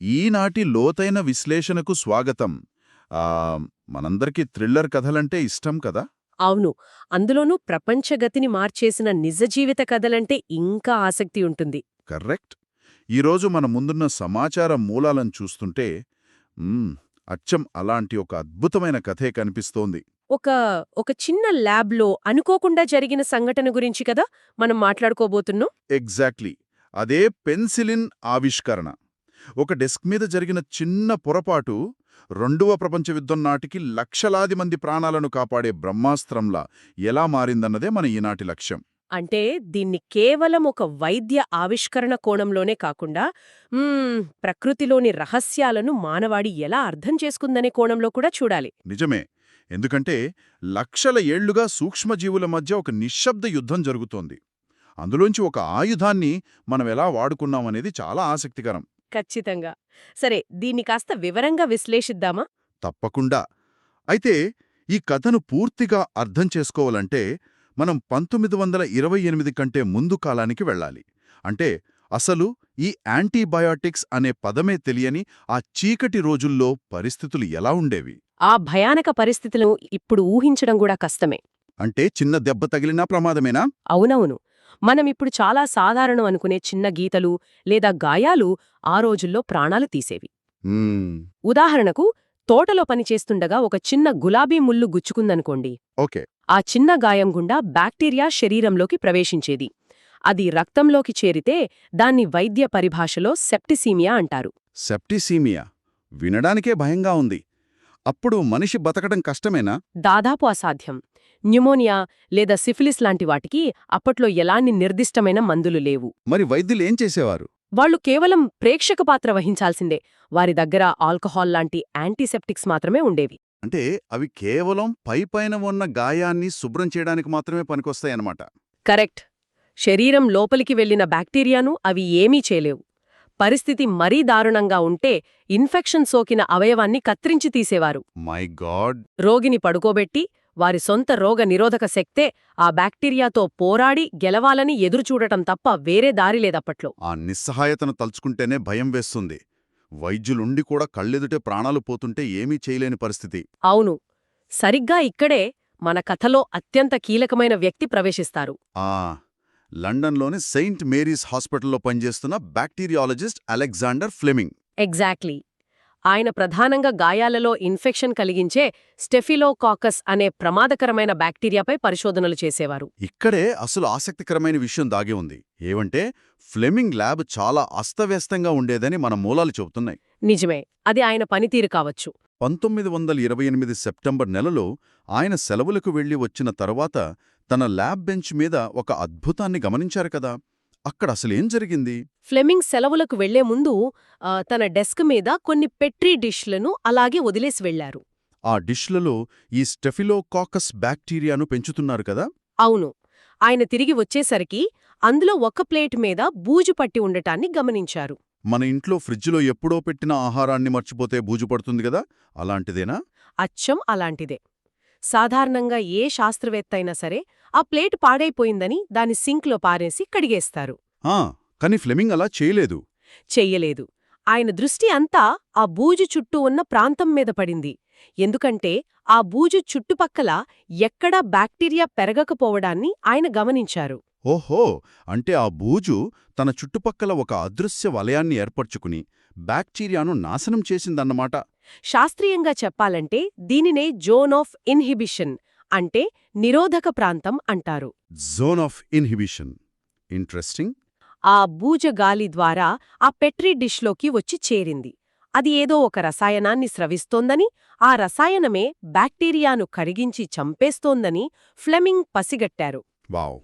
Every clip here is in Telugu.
ఈనాటి లోతైన విశ్లేషణకు స్వాగతం. ఆ, మనందరికీ థ్రిల్లర్ కథలంటే ఇష్టం కదా. అవును. అందులోనూ ప్రపంచగతిని మార్చేసిన నిజ జీవిత కథలంటే ఇంకా ఆసక్తి ఉంటుంది. కరెక్ట్. ఈరోజు మన ముందున్న సమాచార మూలాలను చూస్తుంటే మ్మ్, అచ్చం అలాంటి ఒక అద్భుతమైన కథే కనిపిస్తోంది. ఒక ఒక చిన్న ల్యాబ్లో అనుకోకుండా జరిగిన సంఘటన గురించి కదా మనం మాట్లాడుకోబోతున్నాం. ఎగ్జాక్ట్లీ. అదే పెన్సిలిన్ ఆవిష్కరణ. ఒక డెస్క్ మీద జరిగిన చిన్న పొరపాటు రెండవ ప్రపంచ యుద్ధం నాటికి లక్షలాది మంది ప్రాణాలను కాపాడే బ్రహ్మాస్త్రంలా ఎలా మారిందన్నదే మన ఈనాటి లక్ష్యం. అంటే దీన్ని కేవలం ఒక వైద్య ఆవిష్కరణ కోణంలోనే కాకుండా ప్రకృతిలోని రహస్యాలను మానవాడి ఎలా అర్థం చేసుకుందనే కోణంలో కూడా చూడాలి. నిజమే. ఎందుకంటే లక్షల ఏళ్లుగా సూక్ష్మజీవుల మధ్య ఒక నిశ్శబ్ద యుద్ధం జరుగుతోంది. అందులోంచి ఒక ఆయుధాన్ని మనం ఎలా వాడుకున్నామనేది చాలా ఆసక్తికరం. ఖచ్చితంగా. సరే, దీన్ని కాస్త వివరంగా విశ్లేషిద్దామా? తప్పకుండా. అయితే ఈ కథను పూర్తిగా అర్థం చేసుకోవాలంటే మనం 1928 కంటే ముందు కాలానికి వెళ్ళాలి. అంటే అసలు ఈ యాంటీబయాటిక్స్ అనే పదమే తెలియని ఆ చీకటి రోజుల్లో పరిస్థితులు ఎలా ఉండేవి. ఆ భయానక పరిస్థితులను ఇప్పుడు ఊహించడం కూడా కష్టమే. అంటే చిన్న దెబ్బ తగిలినా ప్రమాదమేనా? అవునవును. మనమిప్పుడు చాలా సాధారణం అనుకునే చిన్న గీతలు లేదా గాయాలు ఆ రోజుల్లో ప్రాణాలు తీసేవి. మ్మ్, ఉదాహరణకు, తోటలో పనిచేస్తుండగా ఒక చిన్న గులాబీ ముల్లు గుచ్చుకుందనుకోండి. ఓకే. ఆ చిన్న గాయం గుండా బ్యాక్టీరియా శరీరంలోకి ప్రవేశించేది. అది రక్తంలోకి చేరితే దాన్ని వైద్య పరిభాషలో సెప్టిసీమియా అంటారు. సెప్టిసీమియా వినడానికే భయంగా ఉంది. అప్పుడు మనిషి బతకడం కష్టమేనా? దాదాపు అసాధ్యం. న్యూమోనియా లేదా సిఫిలిస్ లాంటి వాటికి అప్పట్లో ఎలాంటి నిర్దిష్టమైన మందులు లేవు. మరి వైద్యులేం చేసేవారు? వాళ్లు కేవలం ప్రేక్షక పాత్ర వహించాల్సిందే. వారి దగ్గర ఆల్కహాల్ లాంటి యాంటీసెప్టిక్స్ మాత్రమే ఉండేవి. అంటే అవి కేవలం పైపైన ఉన్న గాయాన్ని శుభ్రం చేయడానికి మాత్రమే పనికొస్తాయన్నమాట. కరెక్ట్. శరీరం లోపలికి వెళ్లిన బ్యాక్టీరియాను అవి ఏమీ చేయలేవు. పరిస్థితి మరీ దారుణంగా ఉంటే ఇన్ఫెక్షన్ సోకిన అవయవాన్ని కత్తిరించి తీసేవారు. My God! రోగిని పడుకోబెట్టి వారి సొంత రోగ నిరోధక శక్తే ఆ బ్యాక్టీరియాతో పోరాడి గెలవాలని ఎదురుచూడటం తప్ప వేరే దారి లేదప్పట్లో. ఆ నిస్సహాయతను తలుచుకుంటేనే భయం వేస్తుంది. వైద్యులుండి కూడా కళ్ళెదుటే ప్రాణాలు పోతుంటే ఏమీ చేయలేని పరిస్థితి. అవును. సరిగ్గా ఇక్కడే మన కథలో అత్యంత కీలకమైన వ్యక్తి ప్రవేశిస్తారు. ఆ లండన్లోని సెయింట్ మేరీస్ హాస్పిటల్లో పనిచేస్తున్న బ్యాక్టీరియాలజిస్ట్ అలెగ్జాండర్ ఫ్లెమింగ్. ఎగ్జాక్ట్లీ. ఆయన ప్రధానంగా గాయాలలో ఇన్ఫెక్షన్ కలిగించే స్టెఫిలోకాకస్ అనే ప్రమాదకరమైన బ్యాక్టీరియాపై పరిశోధనలు చేసేవారు. ఇక్కడే అసలు ఆసక్తికరమైన విషయం దాగి ఉంది. ఏమంటే ఫ్లెమింగ్ ల్యాబ్ చాలా అస్తవ్యస్తంగా ఉండేదని మన మూలాలు చెబుతున్నాయి. నిజమే. అది ఆయన పనితీరు కావచ్చు. 1928 సెప్టెంబర్ నెలలో ఆయన సెలవులకు వెళ్లి వచ్చిన తరువాత తన ల్యాబ్ బెంచ్ మీద ఒక అద్భుతాన్ని గమనించారు కదా. అక్కడ అసలేం జరిగింది? ఫ్లెమింగ్ సెలవులకు వెళ్లే ముందు తన డెస్క్ మీద కొన్ని పెట్రీ డిష్లను అలాగే వదిలేసి వెళ్లారు. ఆ డిష్లలో ఈ స్టెఫిలోకాకస్ బ్యాక్టీరియాను పెంచుతున్నారు కదా. అవును. ఆయన తిరిగి వచ్చేసరికి అందులో ఒక ప్లేట్ మీద బూజు పట్టి ఉండటాన్ని గమనించారు. మన ఇంట్లో ఫ్రిడ్జ్లో ఎప్పుడో పెట్టిన ఆహారాన్ని మర్చిపోతే బూజు పడుతుంది గదా, అలాంటిదేనా? అచ్చం అలాంటిదే. సాధారణంగా ఏ శాస్త్రవేత్త అయినా సరే ఆ ప్లేట్ పాడైపోయిందని దాని సింక్లో పారేసి కడిగేస్తారు. కాని ఫ్లెమింగ్ అలా చేయలేదు. చెయ్యలేదు. ఆయన దృష్టి అంతా ఆ బూజు చుట్టూ ఉన్న ప్రాంతం మీద పడింది. ఎందుకంటే ఆ బూజు చుట్టుపక్కల ఎక్కడా బ్యాక్టీరియా పెరగకపోవడాన్ని ఆయన గమనించారు. ఓహో, అంటే ఆ బూజు తన చుట్టుపక్కల ఒక అదృశ్య వలయాన్ని ఏర్పరచుకుని బ్యాక్టీరియాను నాశనం చేసిందన్నమాట. శాస్త్రీయంగా చెప్పాలంటే దీనినే జోన్ ఆఫ్ ఇన్హిబిషన్ అంటే నిరోధక ప్రాంతం అంటారు. Zone of inhibition. ఇంట్రెస్టింగ్. ఆ బూజ గాలి ద్వారా ఆ పెట్రీ డిష్లోకి వచ్చి చేరింది. అది ఏదో ఒక రసాయనాన్ని స్రవిస్తోందని, ఆ రసాయనమే బ్యాక్టీరియాను కరిగించి చంపేస్తోందని ఫ్లెమింగ్ పసిగట్టారు. వావ్!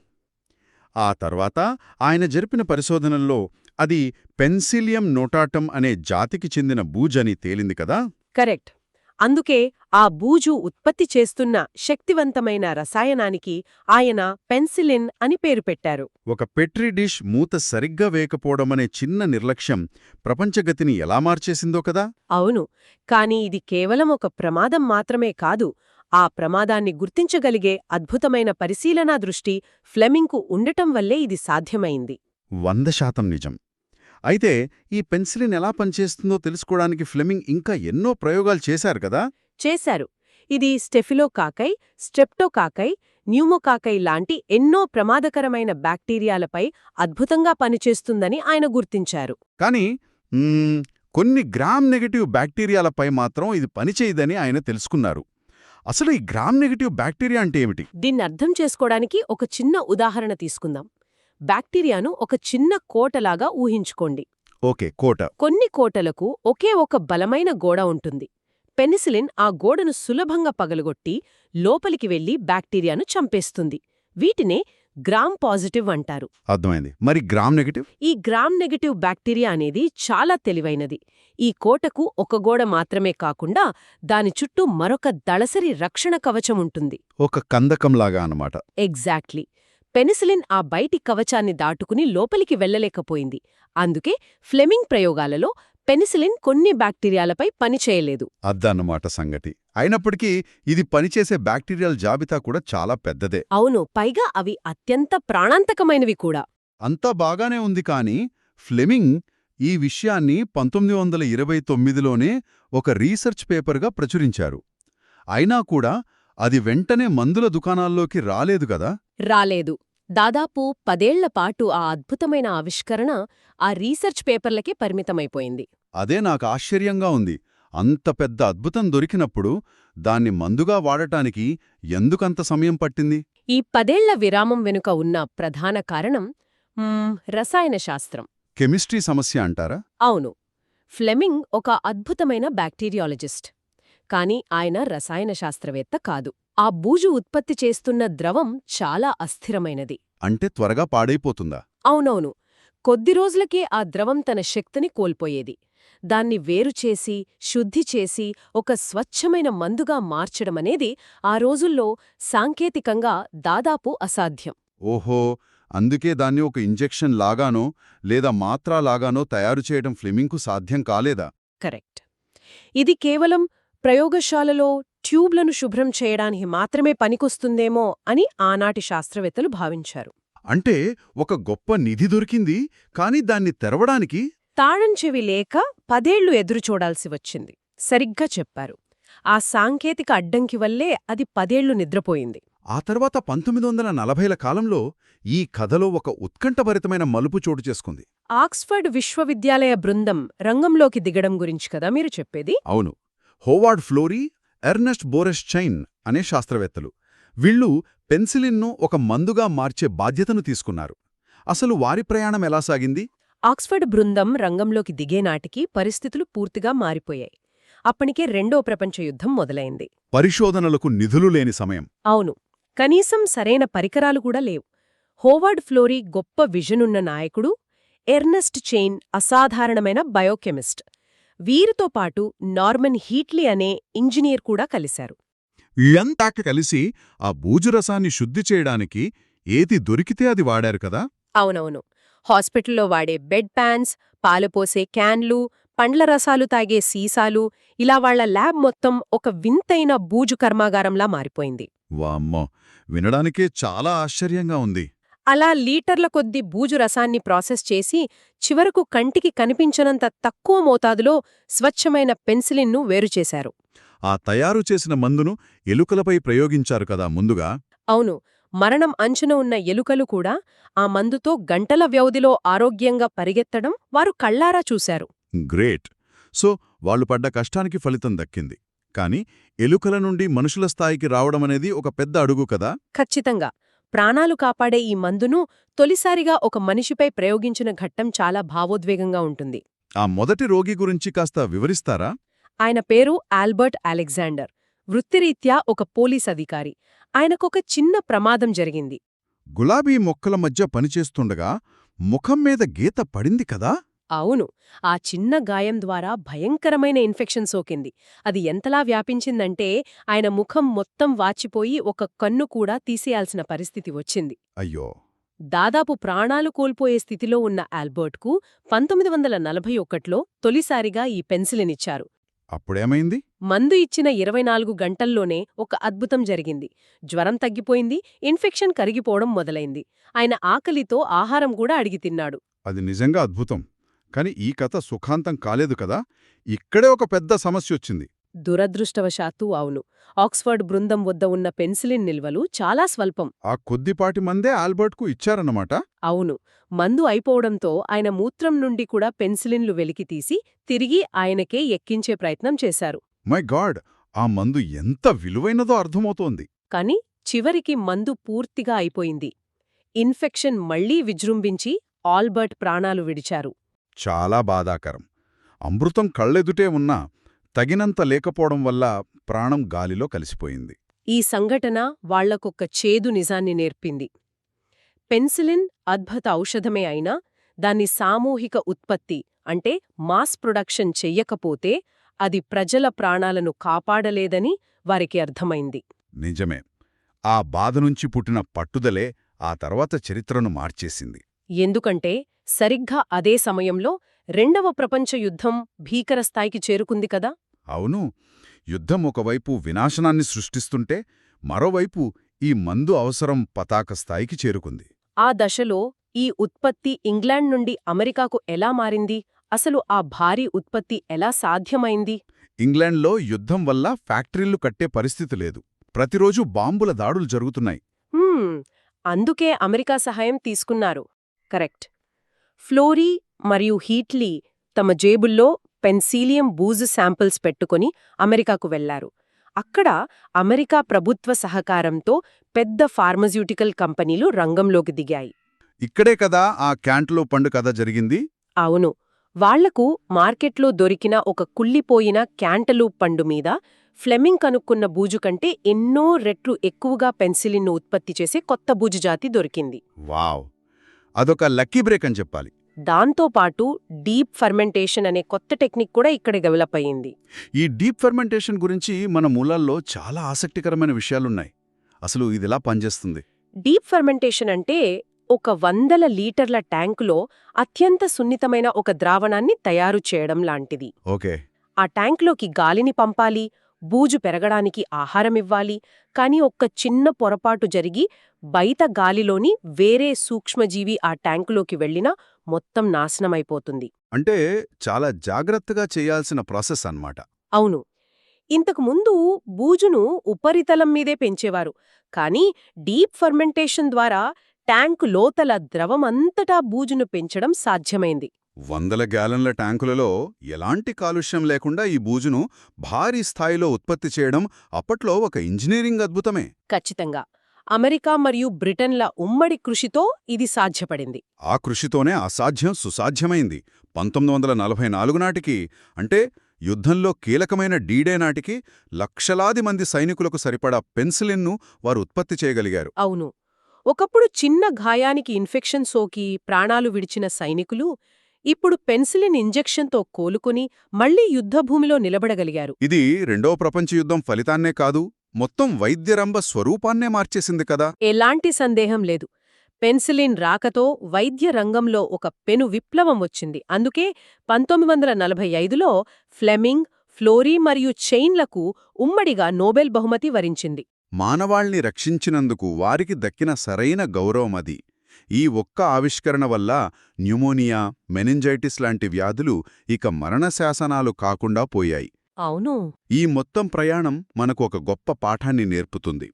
ఆ తర్వాత ఆయన జరిపిన పరిశోధనల్లో అది పెన్సిలియం నోటాటం అనే జాతికి చెందిన బూజని తేలింది కదా. కరెక్ట్. అందుకే ఆ బూజు ఉత్పత్తి చేస్తున్న శక్తివంతమైన రసాయనానికి ఆయన పెన్సిలిన్ అని పేరు పెట్టారు. ఒక పెట్రీ డిష్ మూత సరిగ్గా వేయకపోవడమనే చిన్న నిర్లక్ష్యం ప్రపంచగతిని ఎలా మార్చేసిందో కదా. అవును. కాని ఇది కేవలం ఒక ప్రమాదం మాత్రమే కాదు. ఆ ప్రమాదాన్ని గుర్తించగలిగే అద్భుతమైన పరిశీలనా దృష్టి ఫ్లెమింగ్కు ఉండటం వల్లే ఇది సాధ్యమైంది. 100% నిజం. అయితే ఈ పెన్సిలిన్ ఎలా పనిచేస్తుందో తెలుసుకోవడానికి ఫ్లెమింగ్ ఇంకా ఎన్నో ప్రయోగాలు చేశారు కదా? చేశారు. ఇది స్టెఫిలోకాకై, స్ట్రెప్టోకాకై, న్యూమోకాకై లాంటి ఎన్నో ప్రమాదకరమైన బ్యాక్టీరియాలపై అద్భుతంగా పనిచేస్తుందని ఆయన గుర్తించారు. కానీ కొన్ని గ్రామ్ నెగటివ్ బ్యాక్టీరియాలపై మాత్రం ఇది పనిచేయదని ఆయన తెలుసుకున్నారు. అసలు ఈ గ్రామ్ నెగటివ్ బ్యాక్టీరియా అంటే ఏమిటి? దీన్నర్థం చేసుకోవడానికి ఒక చిన్న ఉదాహరణ తీసుకుందాం. బ్యాక్టీరియాను ఒక చిన్న కోటలాగా ఊహించుకోండి. ఓకే, కోట. కొన్ని కోటలకు ఒకే ఒక బలమైన గోడ ఉంటుంది. పెనిసిలిన్ ఆ గోడను సులభంగా పగలగొట్టి లోపలికి వెళ్లి బ్యాక్టీరియాను చంపేస్తుంది. వీటినే గ్రామ్ పాజిటివ్ అంటారు. అర్థమైంది. మరి గ్రామ్ నెగటివ్? ఈ గ్రామ్ నెగటివ్ బ్యాక్టీరియా అనేది చాలా తెలివైనది. ఈ కోటకు ఒక గోడ మాత్రమే కాకుండా దాని చుట్టూ మరొక దళసరి రక్షణ కవచం ఉంటుంది. ఒక కందకంలాగా అన్నమాట. ఎగ్జాక్ట్లీ. పెనిసిలిన్ ఆ బయటి కవచాన్ని దాటుకుని లోపలికి వెళ్లలేకపోయింది. అందుకే ఫ్లెమింగ్ ప్రయోగాలలో పెనిసిలిన్ కొన్ని బ్యాక్టీరియాలపై పనిచేయలేదు. అద్దన్నమాట సంగతి. అయినప్పటికీ ఇది పనిచేసే బ్యాక్టీరియాల జాబితా కూడా చాలా పెద్దదే. అవును, పైగా అవి అత్యంత ప్రాణాంతకమైనవి కూడా. అంతా బాగానే ఉంది కానీ ఫ్లెమింగ్ ఈ విషయాన్ని 1929లోనే ఒక రీసెర్చ్ పేపర్గా ప్రచురించారు. అయినా కూడా అది వెంటనే మందుల దుకాణాల్లోకి రాలేదు కదా? రాలేదు. దాదాపు 10 ఏళ్ల పాటు ఆ అద్భుతమైన ఆవిష్కరణ ఆ రీసెర్చ్ పేపర్లకే పరిమితమైపోయింది. అదే నాకు ఆశ్చర్యంగా ఉంది. అంత పెద్ద అద్భుతం దొరికినప్పుడు దాన్ని మందుగా వాడటానికి ఎందుకంత సమయం పట్టింది? ఈ 10 ఏళ్ల విరామం వెనుక ఉన్న ప్రధాన కారణం రసాయన శాస్త్రం. కెమిస్ట్రీ సమస్య అంటారా? అవును. ఫ్లెమింగ్ ఒక అద్భుతమైన బ్యాక్టీరియాలజిస్ట్. కాని ఆయన రసాయన శాస్త్రవేత్త కాదు. ఆ బూజు ఉత్పత్తి చేస్తున్న ద్రవం చాలా అస్థిరమైనది. అంటే త్వరగా పాడైపోతుందా? అవునవును. కొద్ది రోజులకే ఆ ద్రవం తన శక్తిని కోల్పోయేది. దాన్ని వేరుచేసి, శుద్ధి చేసి ఒక స్వచ్ఛమైన మందుగా మార్చడమనేది ఆ రోజుల్లో సాంకేతికంగా దాదాపు అసాధ్యం. ఓహో, అందుకే దాన్ని ఒక ఇంజెక్షన్ లాగానో లేదా మాత్రా లాగానో తయారు చేయడం ఫ్లెమింగ్కు సాధ్యం కాలేదా? కరెక్ట్. ఇది కేవలం ప్రయోగశాలలో ట్యూబ్లను శుభ్రం చేయడానికి మాత్రమే పనికొస్తుందేమో అని ఆనాటి శాస్త్రవేత్తలు భావించారు. అంటే ఒక గొప్ప నిధి దొరికింది, కానీ దాన్ని తెరవడానికి తాళం చెవి లేక 10 ఏళ్లు ఎదురుచూడాల్సి వచ్చింది. సరిగ్గా చెప్పారు. ఆ సాంకేతిక అడ్డంకి వల్లే అది 10 ఏళ్లు నిద్రపోయింది. ఆ తర్వాత 1940ల కాలంలో ఈ కథలో ఒక ఉత్కంఠభరితమైన మలుపు చోటు చేసుకుంది. ఆక్స్ఫర్డ్ విశ్వవిద్యాలయ బృందం రంగంలోకి దిగడం గురించి కదా మీరు చెప్పేది? అవును. హోవార్డ్ ఫ్లోరీ, ఎర్నెస్ట్ బోరెస్చైన్ అనే శాస్త్రవేత్తలు. వీళ్ళు పెన్సిలిన్ను ఒక మందుగా మార్చే బాధ్యతను తీసుకున్నారు. అసలు వారి ప్రయాణం ఎలా సాగింది? ఆక్స్ఫర్డ్ బృందం రంగంలోకి దిగేనాటికి పరిస్థితులు పూర్తిగా మారిపోయాయి. అప్పటికే రెండో ప్రపంచ యుద్ధం మొదలైంది. పరిశోధనలకు నిధులు లేని సమయం. అవును. కనీసం సరైన పరికరాలు కూడా లేవు. హోవార్డ్ ఫ్లోరీ గొప్ప విజనున్న నాయకుడు, ఎర్నెస్ట్ చైన్ అసాధారణమైన బయోకెమిస్ట్. వీరితో పాటు నార్మన్ హీట్లీ అనే ఇంజనీర్ కూడా కలిశారు. వీళ్ళంతా కలిసి ఆ బూజురసాన్ని శుద్ధి చేయడానికి ఏది దొరికితే అది వాడారు కదా? అవునవును. హాస్పిటల్లో వాడే బెడ్ ప్యాన్స్, పాలుపోసే క్యాన్లు, పండ్ల రసాలు తాగే సీసాలు, ఇలా వాళ్ల ల్యాబ్ మొత్తం ఒక వింతైన బూజు కర్మాగారంలా మారిపోయింది. వామ్మో, వినడానికే చాలా ఆశ్చర్యంగా ఉంది. అలా లీటర్ల కొద్దీ బూజు రసాన్ని ప్రాసెస్ చేసి చివరకు కంటికి కనిపించనంత తక్కువ మోతాదులో స్వచ్ఛమైన పెన్సిలిన్ను వేరుచేశారు. ఆ తయారు చేసిన మందును ఎలుకలపై ప్రయోగించారు కదా ముందుగా? అవును. మరణం అంచున ఉన్న ఎలుకలు కూడా ఆ మందుతో గంటల వ్యవధిలో ఆరోగ్యంగా పరిగెత్తడం వారు కళ్లారా చూశారు. గ్రేట్. సో వాళ్లు పడ్డ కష్టానికి ఫలితం దక్కింది. కాని ఎలుకల నుండి మనుషుల స్థాయికి రావడమనేది ఒక పెద్ద అడుగు కదా? ఖచ్చితంగా. ప్రాణాలు కాపాడే ఈ మందును తొలిసారిగా ఒక మనిషిపై ప్రయోగించిన ఘట్టం చాలా భావోద్వేగంగా ఉంటుంది. ఆ మొదటి రోగి గురించి కాస్త వివరిస్తారా? ఆయన పేరు ఆల్బర్ట్ అలెగ్జాండర్. వృత్తిరీత్యా ఒక పోలీస్ అధికారి. ఆయనకొక చిన్న ప్రమాదం జరిగింది. గులాబీ మొక్కల మధ్య పనిచేస్తుండగా ముఖం మీద గీత పడింది కదా? అవును. ఆ చిన్న గాయం ద్వారా భయంకరమైన ఇన్ఫెక్షన్ సోకింది. అది ఎంతలా వ్యాపించిందంటే ఆయన ముఖం మొత్తం వాచిపోయి ఒక కన్ను కూడా తీసేయాల్సిన పరిస్థితి వచ్చింది. అయ్యో. దాదాపు ప్రాణాలు కోల్పోయే స్థితిలో ఉన్న ఆల్బర్ట్కు 1941లో తొలిసారిగా ఈ పెన్సిలినిచ్చారు. అప్పుడేమైంది? మందు ఇచ్చిన 24 గంటల్లోనే ఒక అద్భుతం జరిగింది. జ్వరం తగ్గిపోయింది, ఇన్ఫెక్షన్ కరిగిపోవడం మొదలైంది. ఆయన ఆకలితో ఆహారం కూడా అడిగి తిన్నాడు. అది నిజంగా అద్భుతం. కాని ఈ కథ సుఖాంతం కాలేదు కదా. ఇక్కడే ఒక పెద్ద సమస్యొచ్చింది. దురదృష్టవశాత్తు అవును. ఆక్స్ఫర్డ్ బృందం వద్ద ఉన్న పెన్సిలిన్ నిల్వలు చాలా స్వల్పం. ఆ కొద్దిపాటి మందే ఆల్బర్ట్కు ఇచ్చారన్నమాట. అవును. మందు అయిపోవడంతో ఆయన మూత్రం నుండి కూడా పెన్సిలిన్లు వెలికితీసి తిరిగి ఆయనకే ఎక్కించే ప్రయత్నం చేశారు. మై గాడ్, ఆ మందు ఎంత విలువైనదో అర్థమవుతోంది. కాని చివరికి మందు పూర్తిగా అయిపోయింది. ఇన్ఫెక్షన్ మళ్లీ విజృంభించి ఆల్బర్ట్ ప్రాణాలు విడిచారు. చాలా బాధాకరం. అమృతం కళ్ళెదుటే ఉన్నా తగినంత లేకపోవడం వల్ల ప్రాణం గాలిలో కలిసిపోయింది. ఈ సంఘటన వాళ్లకొక్క చేదు నిజాన్ని నేర్పింది. పెన్సిలిన్ అద్భుత ఔషధమే అయినా దాన్ని సామూహిక ఉత్పత్తి అంటే మాస్ ప్రొడక్షన్ చెయ్యకపోతే అది ప్రజల ప్రాణాలను కాపాడలేదని వారికి అర్థమైంది. నిజమే. ఆ బాధ నుంచి పుట్టిన పట్టుదలే ఆ తర్వాత చరిత్రను మార్చేసింది. ఎందుకంటే సరిగ్గా అదే సమయంలో రెండవ ప్రపంచ యుద్ధం భీకరస్థాయికి చేరుకుంది కదా. అవును, యుద్ధం ఒకవైపు వినాశనాన్ని సృష్టిస్తుంటే మరోవైపు ఈ మందు అవసరం పతాక స్థాయికి చేరుకుంది. ఆ దశలో ఈ ఉత్పత్తి ఇంగ్లాండ్ నుండి అమెరికాకు ఎలా మారింది? అసలు ఆ భారీ ఉత్పత్తి ఎలా సాధ్యమైంది? ఇంగ్లాండ్లో యుద్ధం వల్ల ఫ్యాక్టరీలు కట్టే పరిస్థితి లేదు. ప్రతిరోజూ బాంబుల దాడులు జరుగుతున్నాయి. అందుకే అమెరికా సహాయం తీసుకున్నారు. కరెక్ట్. ఫ్లోరీ మరియు హీట్లీ తమ జేబుల్లో పెన్సిలియం బూజు శాంపిల్స్ పెట్టుకుని అమెరికాకు వెళ్లారు. అక్కడ అమెరికా ప్రభుత్వ సహకారంతో పెద్ద ఫార్మస్యూటికల్ కంపెనీలు రంగంలోకి దిగాయి. ఇక్కడే కదా ఆ క్యాంట్లో పండు కథ జరిగింది. అవును. వాళ్లకు మార్కెట్లో దొరికిన ఒక కుళ్ళిపోయిన క్యాంటలూప్ పండు మీద ఫ్లెమింగ్ కనుక్కున్న బూజు కంటే ఎన్నో రెట్లు ఎక్కువగా పెన్సిలిన్ను ఉత్పత్తి చేసే కొత్త బూజు జాతి దొరికింది. వావ్, అదొక లక్కీ బ్రేక్ అని చెప్పాలి. దాంతోపాటు డీప్ ఫర్మెంటేషన్ అనే కొత్త టెక్నిక్ కూడా ఇక్కడ డెవలప్ అయ్యింది. ఈ డీప్ ఫర్మెంటేషన్ గురించి మన మూలాల్లో చాలా ఆసక్తికరమైన విషయాలున్నాయి. అసలు ఇదిలా పనిచేస్తుంది? డీప్ ఫర్మెంటేషన్ అంటే ఒక 100 లీటర్ల ట్యాంకులో అత్యంత సున్నితమైన ఒక ద్రావణాన్ని తయారు చేయడం లాంటిది. ఓకే. ఆ ట్యాంకులోకి గాలిని పంపాలి, బూజు పెరగడానికి ఆహారమివ్వాలి. కాని ఒక్క చిన్న పొరపాటు జరిగి బయట గాలిలోని వేరే సూక్ష్మజీవి ఆ ట్యాంకులోకి వెళ్లినా మొత్తం నాశనమైపోతుంది. అంటే చాలా జాగ్రత్తగా చేయాల్సిన ప్రాసెస్ అన్నమాట. అవును. ఇంతకుముందు బూజును ఉపరితలం మీదే పెంచేవారు. కానీ డీప్ ఫర్మెంటేషన్ ద్వారా ట్యాంకు లోతల ద్రవమంతటా బూజును పెంచడం సాధ్యమైంది. 100 గ్యాలన్ల ట్యాంకులలో ఎలాంటి కాలుష్యం లేకుండా ఈ బూజును భారీ స్థాయిలో ఉత్పత్తి చేయడం అప్పట్లో ఒక ఇంజనీరింగ్ అద్భుతమే. ఖచ్చితంగా. అమెరికా మరియు బ్రిటన్ల ఉమ్మడి కృషితో ఇది సాధ్యపడింది. ఆ కృషితోనే అసాధ్యం సుసాధ్యమైంది. 1944 నాటికి, అంటే యుద్ధంలో కీలకమైన డీడే నాటికి, లక్షలాది మంది సైనికులకు సరిపడా పెన్సిలిన్ను వారు ఉత్పత్తి చేయగలిగారు. అవును. ఒకప్పుడు చిన్న గాయానికి ఇన్ఫెక్షన్ సోకి ప్రాణాలు విడిచిన సైనికులు ఇప్పుడు పెన్సిలిన్ ఇంజెక్షన్తో కోలుకుని మళ్లీ యుద్ధభూమిలో నిలబడగలిగారు. ఇది రెండో ప్రపంచ యుద్ధం ఫలితాన్నే కాదు, మొత్తం వైద్యరంభ స్వరూపాన్నే మార్చేసింది కదా. ఎలాంటి సందేహం లేదు. పెన్సిలిన్ రాకతో వైద్య రంగంలో ఒక పెను విప్లవం వచ్చింది. అందుకే 1945లో ఫ్లెమింగ్, ఫ్లోరీ మరియు చెయిన్లకు ఉమ్మడిగా నోబెల్ బహుమతి వరించింది. మానవాళ్ని రక్షించినందుకు వారికి దక్కిన సరైన గౌరవమది. ఈ ఒక్క ఆవిష్కరణ వల్ల న్యూమోనియా, మెనింజైటిస్ లాంటి వ్యాధులు ఇక మరణశాసనాలు కాకుండా పోయాయి. అవును. ఈ మొత్తం ప్రయాణం మనకు ఒక గొప్ప పాఠాన్ని నేర్పుతుంది.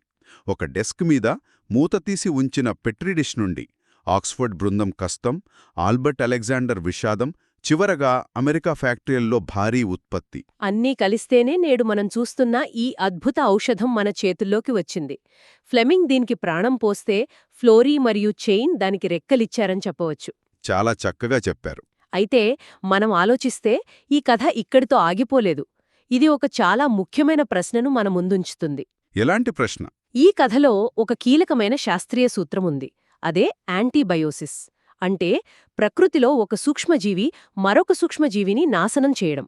ఒక డెస్క్ మీద మూతతీసి ఉంచిన పెట్రీ డిష్ నుండి ఆక్స్ఫర్డ్ బృందం కష్టం, ఆల్బర్ట్ అలెగ్జాండర్ విషాదం, చివరగా అమెరికా ఫ్యాక్టరీల్లో భారీ ఉత్పత్తి అన్నీ కలిస్తేనే నేడు మనం చూస్తున్న ఈ అద్భుత ఔషధం మన చేతుల్లోకి వచ్చింది. ఫ్లెమింగ్ దీనికి ప్రాణం పోస్తే ఫ్లోరీ మరియు చెయిన్ దానికి రెక్కలిచ్చారని చెప్పవచ్చు. చాలా చక్కగా చెప్పారు. అయితే మనం ఆలోచిస్తే ఈ కథ ఇక్కడితో ఆగిపోలేదు. ఇది ఒక చాలా ముఖ్యమైన ప్రశ్నను మన ముందుంచుతుంది. ఎలాంటి ప్రశ్న? ఈ కథలో ఒక కీలకమైన శాస్త్రీయ సూత్రముంది. అదే యాంటీబయోసిస్. అంటే ప్రకృతిలో ఒక సూక్ష్మజీవి మరొక సూక్ష్మజీవిని నాశనం చేయడం.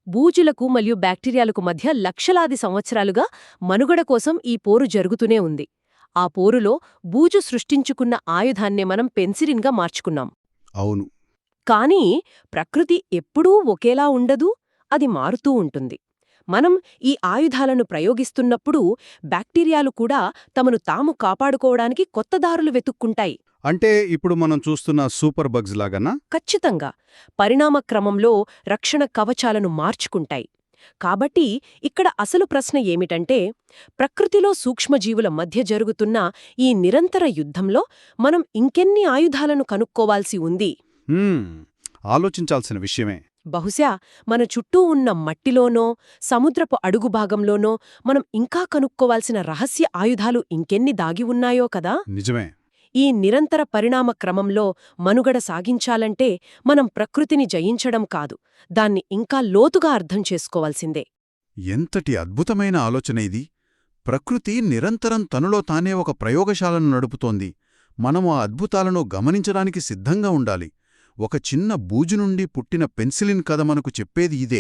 బూజులకు మరియు బ్యాక్టీరియాలకు మధ్య లక్షలాది సంవత్సరాలుగా మనుగడ కోసం ఈ పోరు జరుగుతూనే ఉంది. ఆ పోరులో బూజు సృష్టించుకున్న ఆయుధాన్నే మనం పెన్సిలిన్గా మార్చుకున్నాం. అవును. కానీ ప్రకృతి ఎప్పుడూ ఒకేలా ఉండదు, అది మారుతూ ఉంటుంది. మనం ఈ ఆయుధాలను ప్రయోగిస్తున్నప్పుడు బ్యాక్టీరియాలు కూడా తమను తాము కాపాడుకోవడానికి కొత్త దారులు వెతుక్కుంటాయి. అంటే ఇప్పుడు మనం చూస్తున్న సూపర్ బగ్స్ లాగానా? ఖచ్చితంగా పరిణామ క్రమంలో రక్షణ కవచాలను మార్చుకుంటాయి. కాబట్టి ఇక్కడ అసలు ప్రశ్న ఏమిటంటే, ప్రకృతిలో సూక్ష్మజీవుల మధ్య జరుగుతున్న ఈ నిరంతర యుద్ధంలో మనం ఇంకెన్ని ఆయుధాలను కనుక్కోవాల్సి ఉంది? హ్మ్, ఆలోచించాల్సిన విషయమే. బహుశా మన చుట్టూ ఉన్న మట్టిలోనో సముద్రపు అడుగుభాగంలోనో మనం ఇంకా కనుక్కోవాల్సిన రహస్య ఆయుధాలు ఇంకెన్ని దాగి ఉన్నాయో కదా. నిజమే. ఈ నిరంతర పరిణామ క్రమంలో మనుగడ సాగించాలంటే మనం ప్రకృతిని జయించడం కాదు, దాన్ని ఇంకా లోతుగా అర్థం చేసుకోవాల్సిందే. ఎంతటి అద్భుతమైన ఆలోచన ఇది! ప్రకృతి నిరంతరం తనలో తానే ఒక ప్రయోగశాలను నడుపుతోంది. మనం ఆ అద్భుతాలను గమనించడానికి సిద్ధంగా ఉండాలి. ఒక చిన్న బూజు నుండి పుట్టిన పెన్సిలిన్ కథ మనకు చెప్పేది ఇదే.